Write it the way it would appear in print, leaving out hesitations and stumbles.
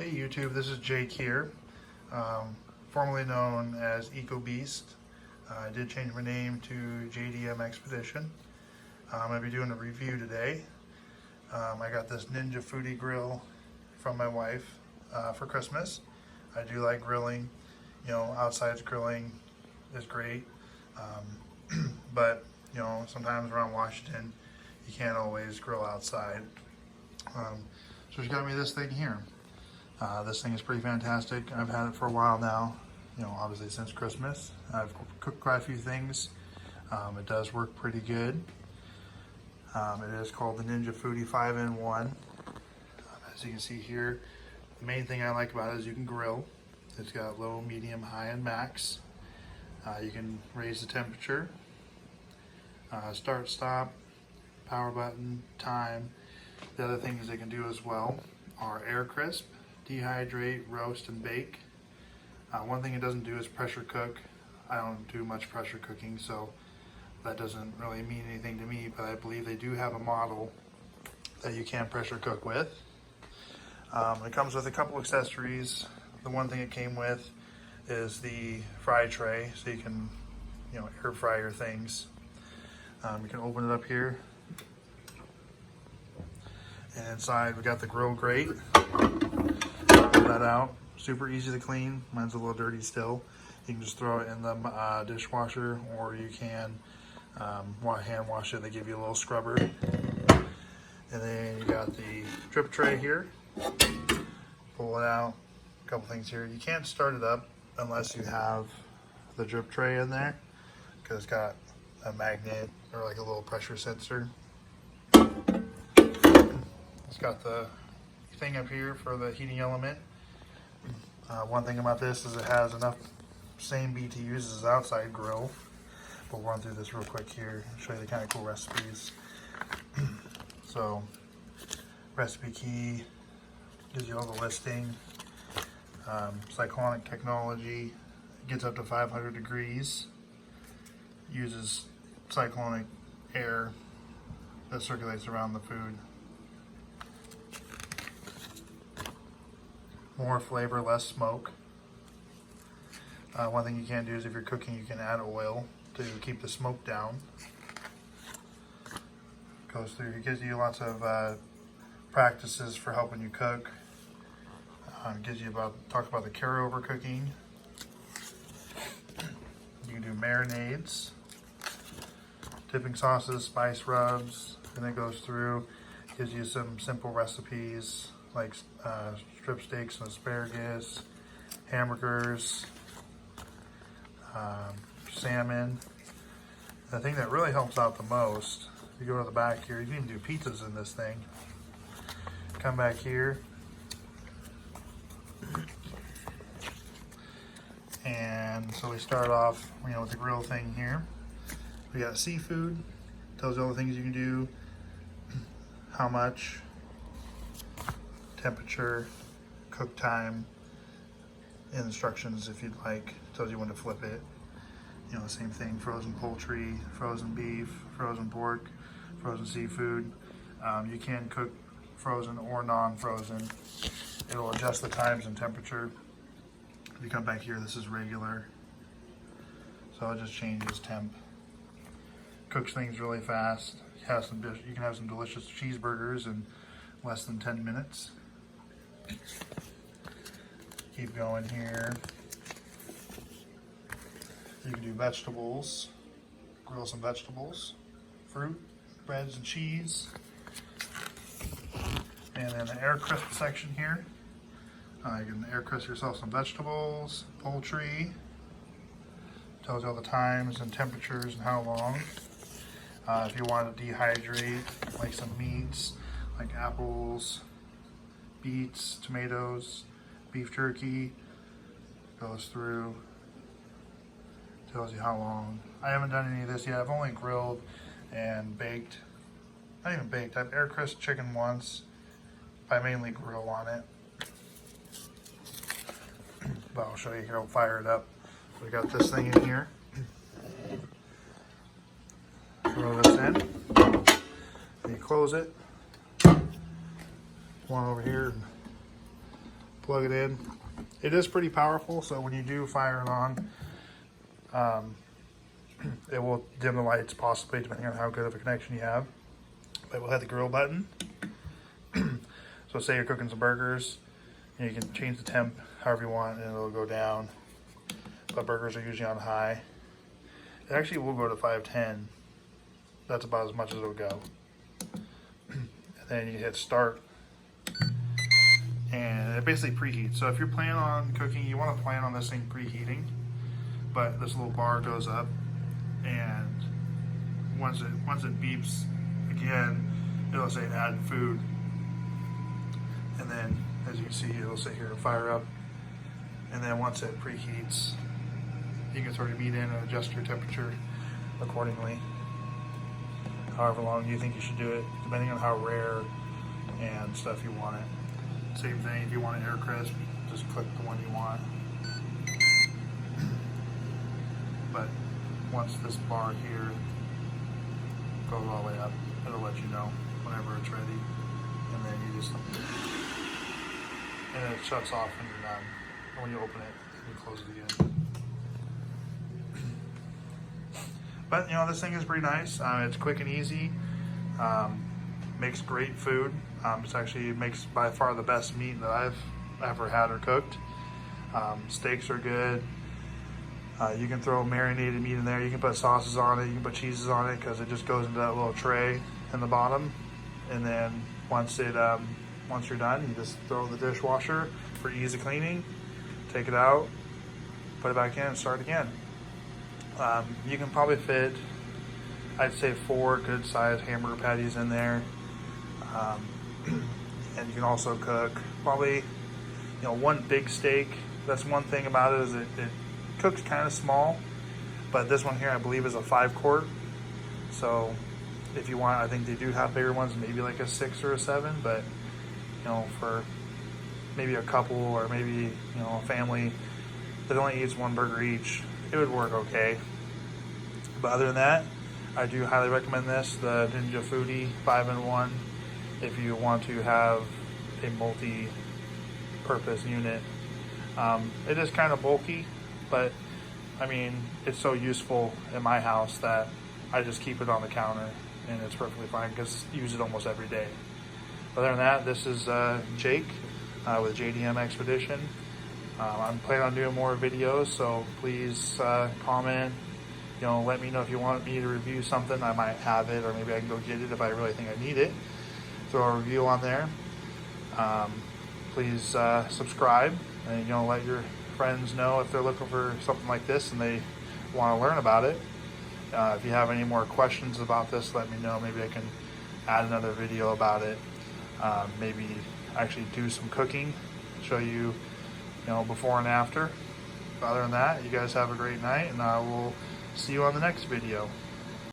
Hey YouTube, this is Jake here, formerly known as Eco Beast. I did change my name to JDM Expedition. I'm going to be doing a review today. I got this Ninja Foodi grill from my wife for Christmas. I do like grilling. You know, outside grilling is great, but you know, sometimes around Washington you can't always grill outside. So she got me this thing here. This thing is pretty fantastic. I've had it for a while now, you know, obviously since Christmas. I've cooked quite a few things. It does work pretty good. It is called the Ninja Foodi 5-in-1. As you can see here, the main thing I like about it is you can grill. It's got low, medium, high, and max. You can raise the temperature, start, stop, power button, time. The other things they can do as well are air crisp, dehydrate, roast, and bake. One thing it doesn't do is pressure cook. I don't do much pressure cooking, so that doesn't really mean anything to me, but I believe they do have a model that you can pressure cook with. It comes with a couple accessories. The one thing it came with is the fry tray, so you can, you know, air fry your things. You can open it up here, and inside we got the grill grate. Pull that out. Super easy to clean. Mine's a little dirty still. You can just throw it in the dishwasher, or you can hand wash it. They give you a little scrubber. And then you got the drip tray here. Pull it out. A couple things here. You can't start it up unless you have the drip tray in there, because it's got a magnet or like a little pressure sensor. It's got the thing up here for the heating element. One thing about this is it has enough same BTUs as outside grill. We'll run through this real quick here and show you the kind of cool recipes. So, recipe key gives you all the listing. Cyclonic technology, gets up to 500 degrees. Uses cyclonic air that circulates around the food. More flavor, less smoke. One thing you can do is if you're cooking, you can add oil to keep the smoke down. Goes through, it gives you lots of practices for helping you cook. Gives you talks about the carryover cooking. You can do marinades, dipping sauces, spice rubs, and it goes through, gives you some simple recipes like strip steaks and asparagus, hamburgers, salmon. The thing that really helps out the most, if you go to the back here, you can even do pizzas in this thing. Come back here, and so we start off, you know, with the grill thing here. We got seafood, tells you all the things you can do, how much, temperature, cook time, instructions if you'd like, tells you when to flip it. You know, same thing, frozen poultry, frozen beef, frozen pork, frozen seafood. You can cook frozen or non-frozen. It'll adjust the times and temperature. If you come back here, this is regular. So it just changes temp. Cooks things really fast. You can have some delicious cheeseburgers in less than 10 minutes. Keep going here. You can do vegetables, grill some vegetables, fruit, breads and cheese. And then the air crisp section here. You can air crisp yourself some vegetables, poultry. Tells you all the times and temperatures and how long. If you want to dehydrate, like some meats, like apples, beets, tomatoes, beef jerky, goes through, tells you how long. I haven't done any of this yet. I've only grilled and baked. Not even baked. I've air crisped chicken once, but I mainly grill on it. But I'll show you here. I'll fire it up. We got this thing in here. Throw this in. And you close it. One over here. plug it in. It is pretty powerful, so when you do fire it on, it will dim the lights possibly, depending on how good of a connection you have. But we'll hit the grill button. So say you're cooking some burgers, and you can change the temp however you want, and it'll go down. But burgers are usually on high. It actually will go to 510. That's about as much as it'll go. And then you hit start, and it basically preheats. So if you're planning on cooking, you want to plan on this thing preheating. But this little bar goes up, and once it beeps again, it'll say add food. And then, as you can see, it'll say here fire up. And then once it preheats, you can throw your meat in and adjust your temperature accordingly. However long you think you should do it, depending on how rare and stuff you want it. Same thing, if you want it air crisp, just click the one you want. But once this bar here goes all the way up, it'll let you know whenever it's ready. And then you just, and it shuts off when you're done. And when you open it, you close it again. But you know, this thing is pretty nice. It's quick and easy. Makes great food. It makes by far the best meat that I've ever had or cooked. Steaks are good. You can throw marinated meat in there. You can put sauces on it. You can put cheeses on it because it just goes into that little tray in the bottom. And then once you're done, you just throw it in the dishwasher for easy cleaning. Take it out, put it back in, and start again. You can probably fit, I'd say, 4 good-sized hamburger patties in there. And you can also cook probably, 1 big steak. That's one thing about it, is it cooks kind of small, but this one here I believe is a 5-quart. So if you want, I think they do have bigger ones, maybe like a 6 or a 7, but for maybe a couple or maybe a family that only eats 1 burger each, it would work okay. But other than that, I do highly recommend this, the Ninja Foodi 5-in-1, if you want to have a multi-purpose unit. It is kind of bulky, but I mean, it's so useful in my house that I just keep it on the counter, and it's perfectly fine because I use it almost every day. Other than that, this is Jake with JDM Expedition. I'm planning on doing more videos, so please comment. Let me know if you want me to review something. I might have it, or maybe I can go get it if I really think I need it. Throw a review on there. Please subscribe, and let your friends know if they're looking for something like this and they want to learn about it. If you have any more questions about this, let me know. Maybe I can add another video about it. Maybe actually do some cooking, show you, before and after. Other than that, you guys have a great night, and I will see you on the next video.